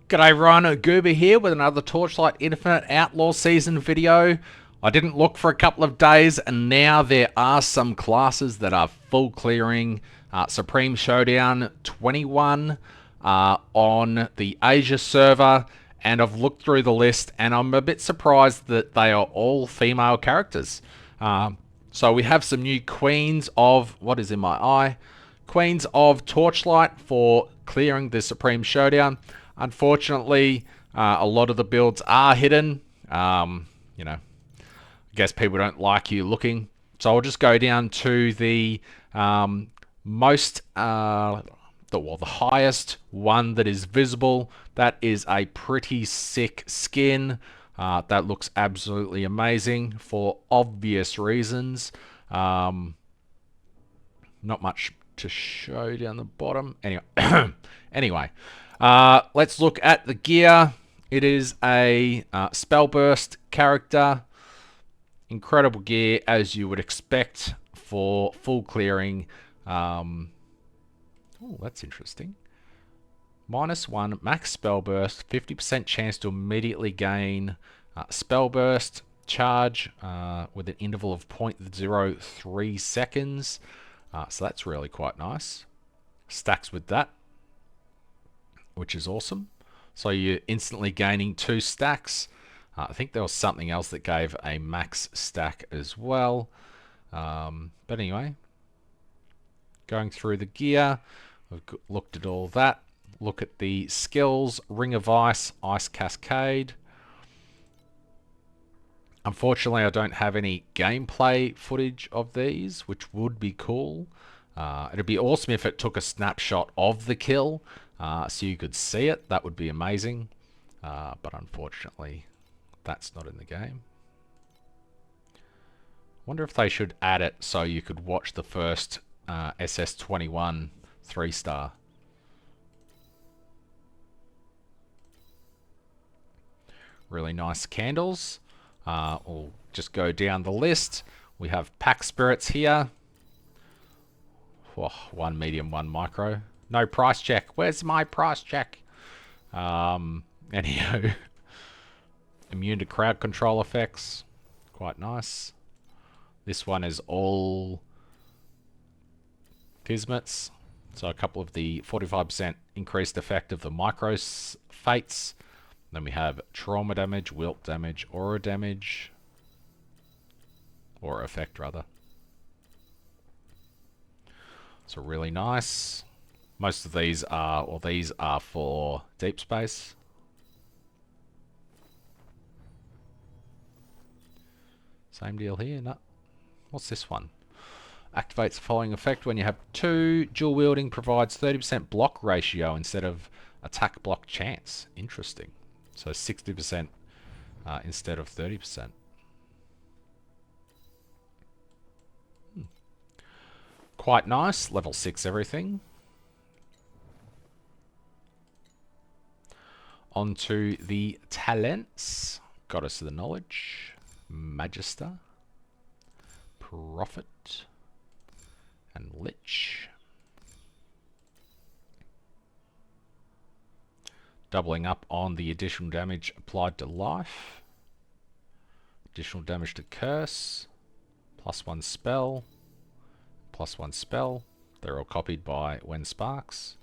G'day Ryan, Goober here with another Torchlight Infinite Outlaw Season video. I didn't look for a couple of days and now there are some classes that are full clearing. Supreme Showdown 21 on the Asia server, and I've looked through the list and I'm a bit surprised that they are all female characters. So we have some new Queens of, what is in my eye? Queens of Torchlight for clearing the Supreme Showdown. Unfortunately, a lot of the builds are hidden. I guess people don't like you looking. So I'll just go down to the the highest one that is visible. That is a pretty sick skin. That looks absolutely amazing for obvious reasons. Not much to show down the bottom. Anyway, let's look at the gear. It is a spell burst character. Incredible gear as you would expect for full clearing. Oh, that's interesting. -1 max spell burst, 50% chance to immediately gain spell burst charge with an interval of 0.03 seconds. So that's really quite nice. Stacks with that, which is awesome. So you're instantly gaining 2 stacks. I think there was something else that gave a max stack as well. But anyway, going through the gear, we've looked at all that. Look at the skills: Ring of Ice, Ice Cascade. Unfortunately, I don't have any gameplay footage of these, which would be cool. It'd be awesome if it took a snapshot of the kill so you could see it. That would be amazing. But unfortunately, that's not in the game. Wonder if they should add it so you could watch the first SS21 3-star. Really nice candles. We'll just go down the list. We have pack spirits here. Oh, 1 medium, 1 micro. No price check. Where's my price check? Anyhow, immune to crowd control effects. Quite nice. This one is all Kismets. So a couple of the 45% increased effect of the micro fates. Then we have trauma damage, wilt damage, aura damage. Aura effect, rather. So really nice. Most of these are, or these are for deep space. Same deal here. No. What's this one? Activates the following effect when you have 2. Dual wielding provides 30% block ratio instead of attack block chance. Interesting. So 60% instead of 30%. Quite nice. Level 6 everything. Onto the talents. Goddess of the Knowledge. Magister. Prophet. And Lich. Doubling up on the additional damage applied to life. Additional damage to curse. +1 spell. +1 spell. They're all copied by When Sparks.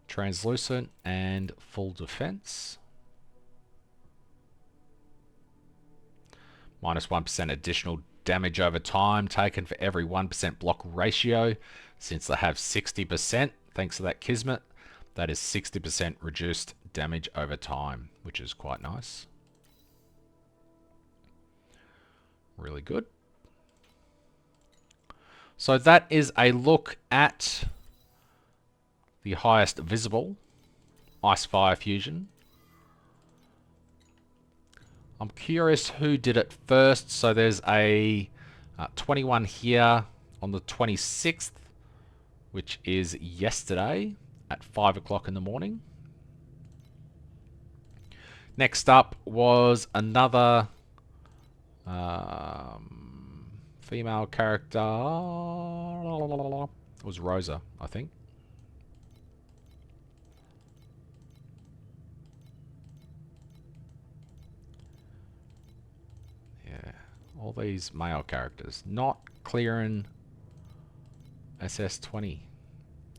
Translucent and full defense. -1% additional damage over time taken for every 1% block ratio. Since they have 60%, thanks to that Kismet, that is 60% reduced damage over time, which is quite nice. Really good. So that is a look at the highest visible Icefire fusion. I'm curious who did it first. So there's a 21 here on the 26th, which is yesterday at 5 o'clock in the morning. Next up was another female character. It was Rosa, I think. All these male characters. Not clearing SS20.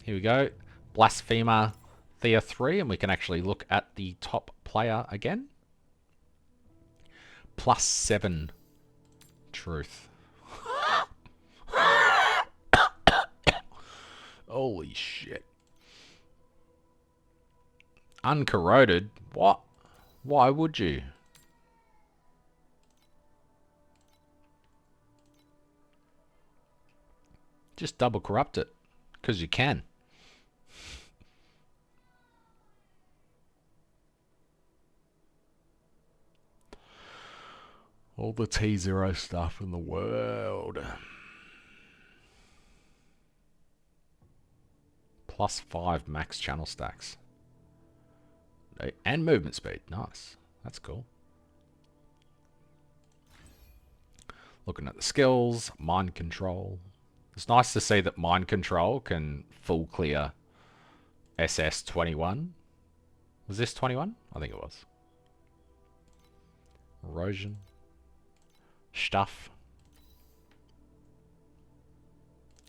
Here we go. Blasphemer Thea 3, and we can actually look at the top player again. +7 truth. Holy shit. Uncorroded? What? Why would you? Just double corrupt it. Because you can. All the T0 stuff in the world. +5 max channel stacks. And movement speed. Nice. That's cool. Looking at the skills. Mind control. It's nice to see that mind control can full clear SS21. Was this 21? I think it was. Erosion. Stuff.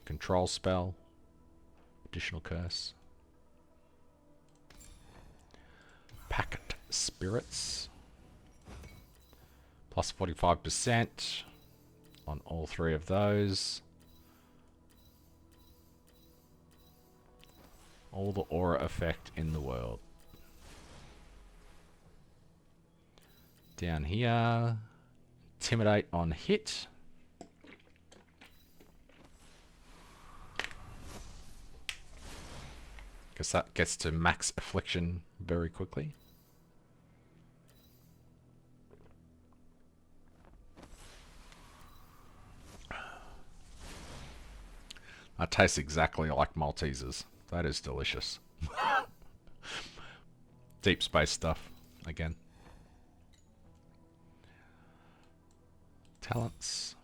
Control spell. Additional curse. Pact spirits. +45% on all three of those. All the aura effect in the world. Down here. Intimidate on hit. Guess that gets to max affliction very quickly. That tastes exactly like Maltesers. That is delicious. Deep space stuff again. Talents.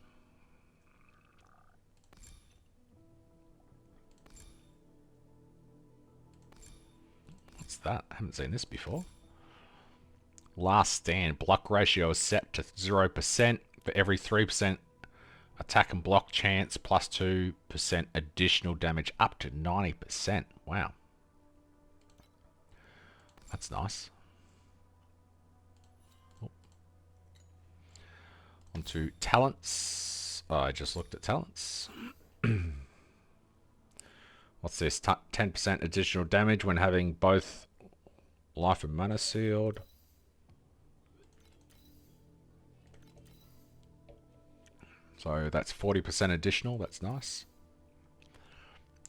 What's that? I haven't seen this before. Last stand. Block ratio is set to 0% for every 3% attack and block chance, +2% additional damage up to 90%. Wow. That's nice. Oh. Onto talents. Oh, I just looked at talents. What's this? 10% additional damage when having both life and mana sealed. So that's 40% additional. That's nice.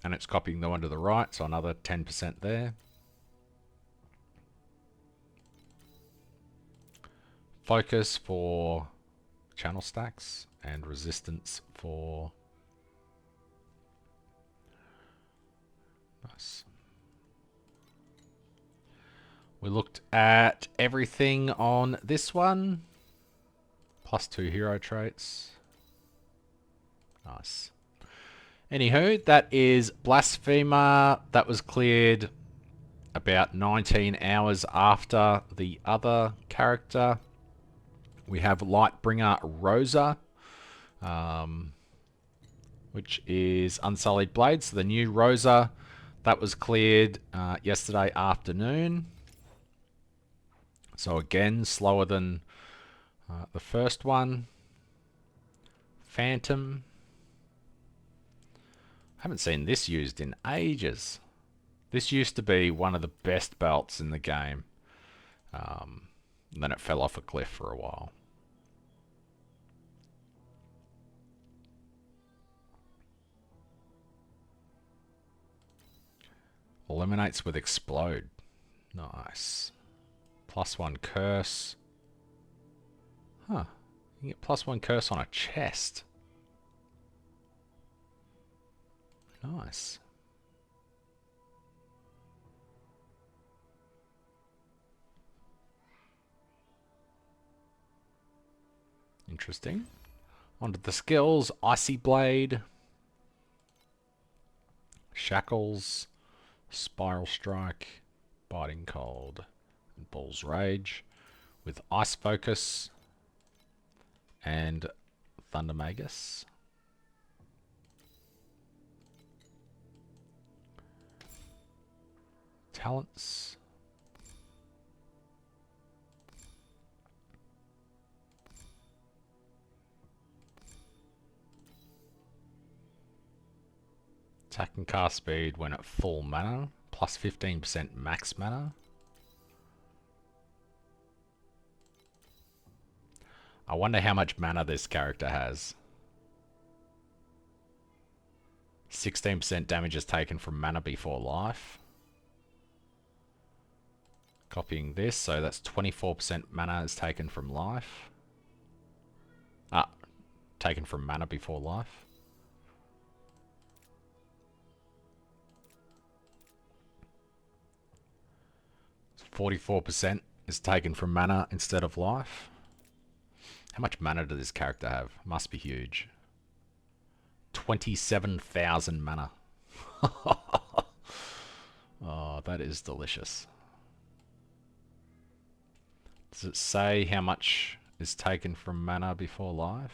And it's copying the one to the right, so another 10% there. Focus for channel stacks and resistance for... Nice. We looked at everything on this one. +2 hero traits. Nice. Anywho, that is Blasphemer. That was cleared about 19 hours after the other character. We have Lightbringer Rosa, which is Unsullied Blade. So the new Rosa, that was cleared yesterday afternoon. So again, slower than the first one. Phantom. Haven't seen this used in ages. This used to be one of the best belts in the game. And then it fell off a cliff for a while. Eliminates with Explode. Nice. +1 curse. Huh. You get +1 curse on a chest. Nice. Interesting. Onto the skills. Icy Blade. Shackles. Spiral Strike. Biting Cold. And Bull's Rage. With Ice Focus. And Thundermagus. Talents. Attack and cast speed when at full mana, plus 15% max mana. I wonder how much mana this character has. 16% damage is taken from mana before life. Copying this, so that's 24% mana is taken from life. Taken from mana before life. So 44% is taken from mana instead of life. How much mana does this character have? Must be huge. 27,000 mana. Oh, that is delicious. Does it say how much is taken from mana before life?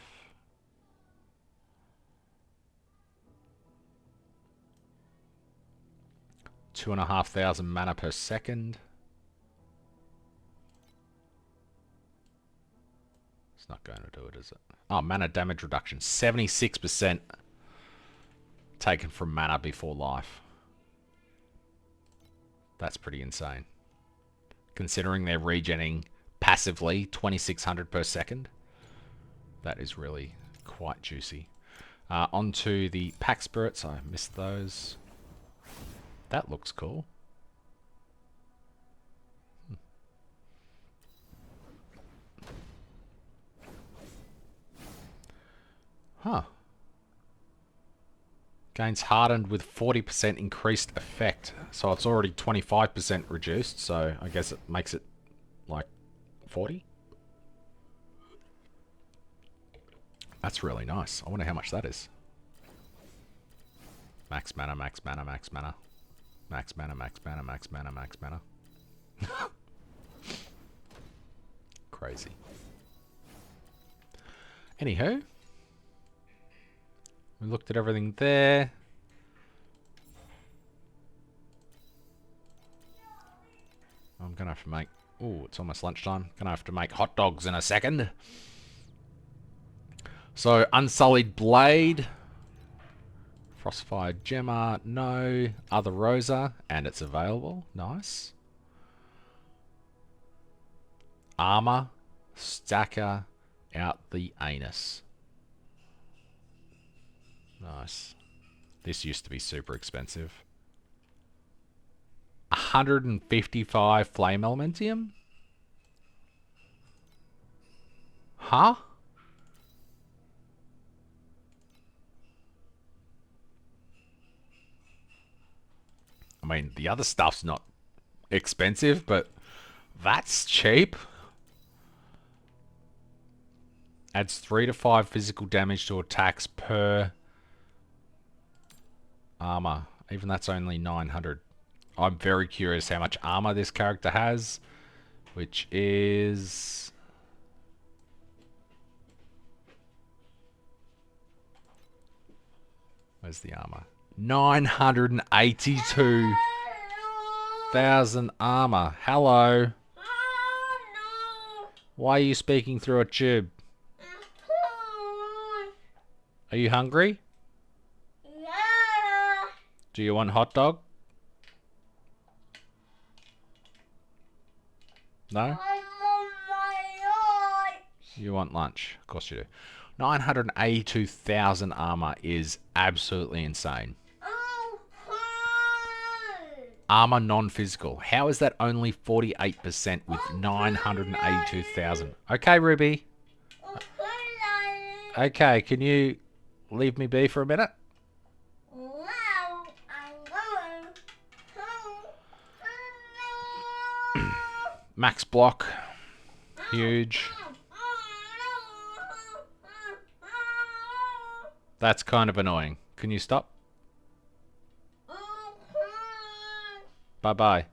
Two and a half thousand mana per second. It's not going to do it, is it? Oh, mana damage reduction. 76% taken from mana before life. That's pretty insane. Considering they're regenning passively 2600 per second. That is really quite juicy. Onto the pack spirits. I missed those. That looks cool. Huh. Gains hardened with 40% increased effect. So it's already 25% reduced. So I guess it makes it like 40. That's really nice. I wonder how much that is. Max mana, max mana, max mana. Max mana, max mana, max mana, max mana. Crazy. Anywho. We looked at everything there. I'm gonna have to make... Ooh, it's almost lunchtime. Gonna have to make hot dogs in a second. So, Unsullied Blade. Frostfire Gemma, no. Other Rosa, and it's available. Nice. Armor. Stacker. Out the anus. Nice. This used to be super expensive. 155 Flame Elementium? Huh? I mean, the other stuff's not expensive, but that's cheap. Adds 3 to 5 physical damage to attacks per armor. Even that's only 900. I'm very curious how much armor this character has, which is... Where's the armor? 982,000 armor. Hello. Why are you speaking through a tube? Are you hungry? Do you want hot dog? No? You want lunch. Of course you do. 982,000 armor is absolutely insane. Armor non-physical. How is that only 48% with 982,000? Okay, Ruby. Okay, can you leave me be for a minute? Max block. Huge. That's kind of annoying. Can you stop? Bye-bye.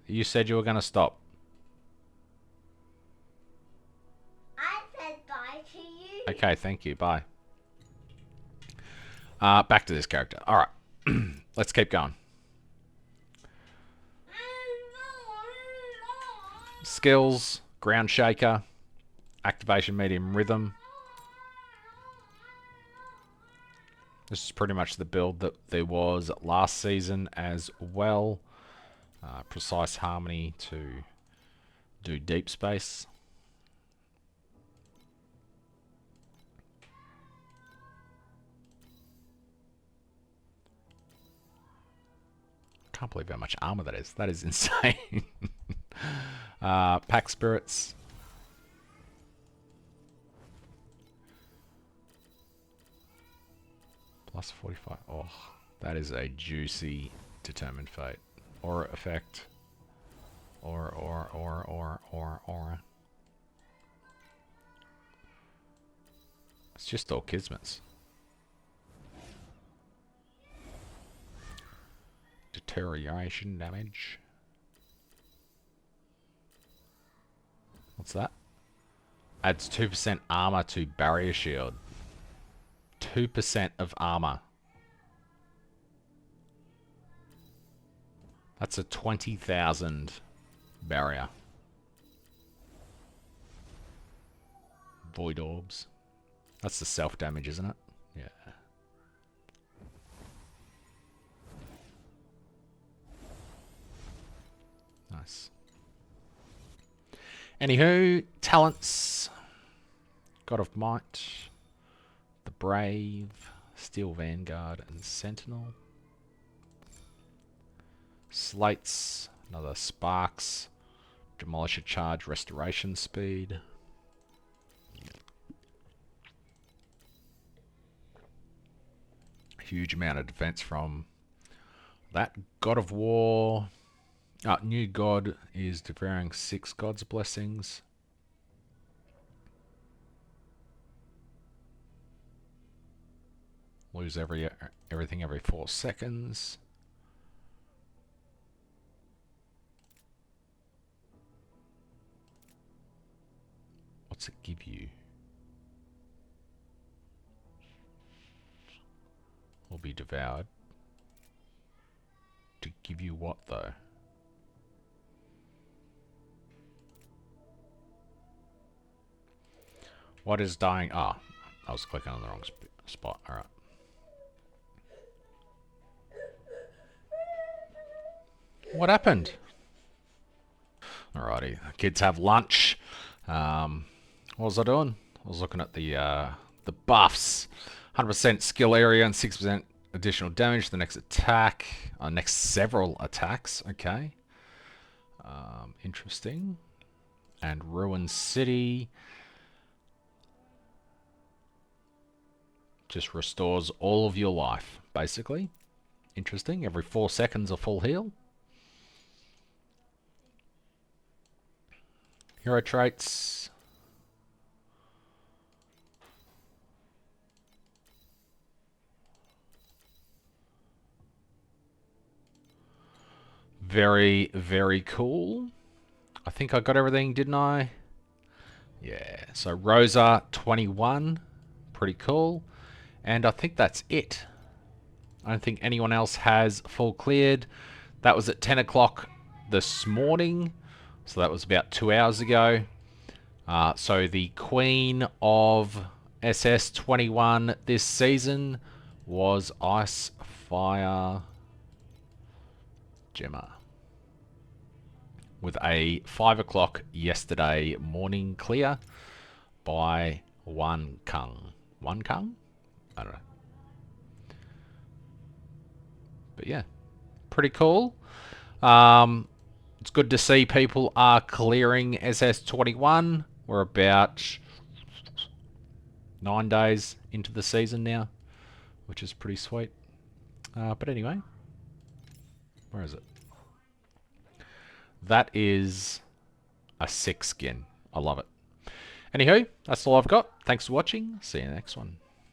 You said you were going to stop. I Okay, thank you. Bye. Back to this character. Alright. Let's keep going. Skills, Groundshaker, activation medium rhythm. This is pretty much the build that there was last season as well. Precise harmony to do deep space. Can't believe how much armor that is. That is insane. Pack spirits. Plus 45. Oh, that is a juicy determined fate. Aura effect. Aura. It's just all kismets. Deterioration damage. What's that? Adds 2% armor to barrier shield. 2% of armor. That's a 20,000 barrier. Void orbs. That's the self damage, isn't it? Yeah. Nice. Anywho, talents. God of Might. The Brave. Steel Vanguard and Sentinel. Slates. Another Sparks. Demolisher Charge. Restoration Speed. Huge amount of defense from that. God of War. New God is devouring 6 God's blessings. Lose everything every 4 seconds. What's it give you? Will be devoured. To give you what though? What is dying? Ah, I was clicking on the wrong spot. Alright. What happened? Alrighty. Kids have lunch. What was I doing? I was looking at the buffs. 100% skill area and 6% additional damage. The next attack. Next several attacks. Okay. Interesting. And Ruin City. Just restores all of your life, basically. Interesting. Every 4 seconds a full heal. Hero traits. Very, very cool. I think I got everything, didn't I? Yeah. So Rosa 21. Pretty cool. And I think that's it. I don't think anyone else has full cleared. That was at 10 o'clock this morning. So that was about 2 hours ago. So the Queen of SS21 this season was Icefire Gemma. With a 5 o'clock yesterday morning clear by one Kung. One Kung? I don't know. But yeah, pretty cool. It's good to see people are clearing SS21. We're about 9 days into the season now, which is pretty sweet. But anyway, where is it? That is a sick skin. I love it. Anywho, that's all I've got. Thanks for watching. See you in the next one.